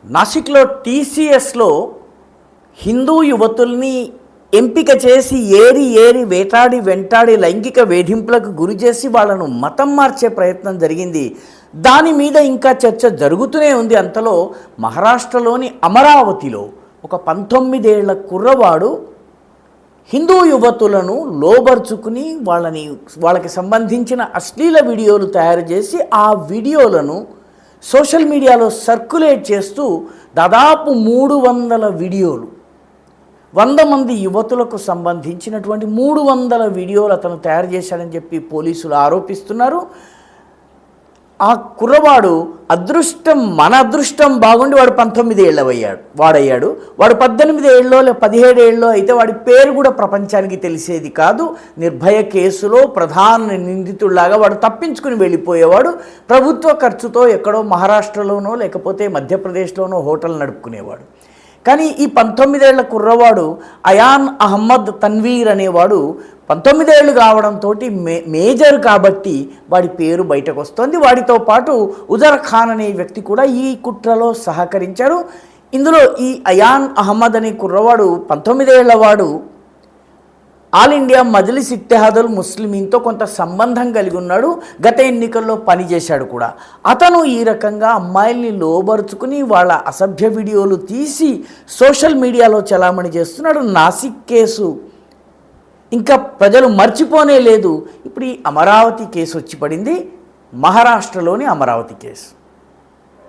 నాసిక్లో టీసీఎస్లో హిందూ యువతుల్ని ఎంపిక చేసి ఏరి వేటాడి వెంటాడి లైంగిక వేధింపులకు గురి చేసి వాళ్ళను మతం మార్చే ప్రయత్నం జరిగింది. దాని మీద ఇంకా చర్చ జరుగుతూనే ఉంది. అంతలో మహారాష్ట్రలోని అమరావతిలో ఒక 19 ఏళ్ల కుర్రవాడు హిందూ యువతులను లోబర్చుకుని వాళ్ళకి సంబంధించిన అశ్లీల వీడియోలు తయారు చేసి ఆ వీడియోలను సోషల్ మీడియాలో సర్క్యులేట్ చేస్తూ దాదాపు 300 వీడియోలు, 100 మంది యువతులకు సంబంధించినటువంటి 300 వీడియోలు అతను తయారు చేశాడని చెప్పి పోలీసులు ఆరోపిస్తున్నారు. ఆ కుర్రవాడు మన అదృష్టం బాగుండి వాడు 19 ఏళ్ళ వాడయ్యాడు. వాడు 18 ఏళ్ళలో 17 ఏళ్ళలో అయితే వాడి పేరు కూడా ప్రపంచానికి తెలిసేది కాదు. నిర్భయ కేసులో ప్రధాన నిందితుడిలాగా వాడు తప్పించుకుని వెళ్ళిపోయేవాడు. ప్రభుత్వ ఖర్చుతో ఎక్కడో మహారాష్ట్రలోనో లేకపోతే మధ్యప్రదేశ్లోనో హోటల్ నడుపుకునేవాడు. కానీ ఈ 19 ఏళ్ల కుర్రవాడు అయాన్ అహ్మద్ తన్వీర్ అనేవాడు 19 ఏళ్ళు కావడంతో మేజర్ కాబట్టి వాడి పేరు బయటకు వస్తుంది. వాడితో పాటు ఉజర్ ఖాన్ అనే వ్యక్తి కూడా ఈ కుట్రలో సహకరించారు. ఇందులో ఈ అయాన్ అహ్మద్ అనే కుర్రవాడు 19 ఏళ్లవాడు ఆల్ ఇండియా మజ్లిస్ ఇత్తెహాదుల్ ముస్లిమీన్తో కొంత సంబంధం కలిగి ఉన్నాడు. గత ఎన్నికల్లో పనిచేశాడు కూడా. అతను ఈ రకంగా అమ్మాయిల్ని లోబరుచుకుని వాళ్ళ అసభ్య వీడియోలు తీసి సోషల్ మీడియాలో చలామణి చేస్తున్నాడు. నాసిక్ కేసు ఇంకా ప్రజలు మర్చిపోనే లేదు. ఇప్పుడు ఈ అమరావతి కేసు వచ్చి పడింది, మహారాష్ట్రలోని అమరావతి కేసు.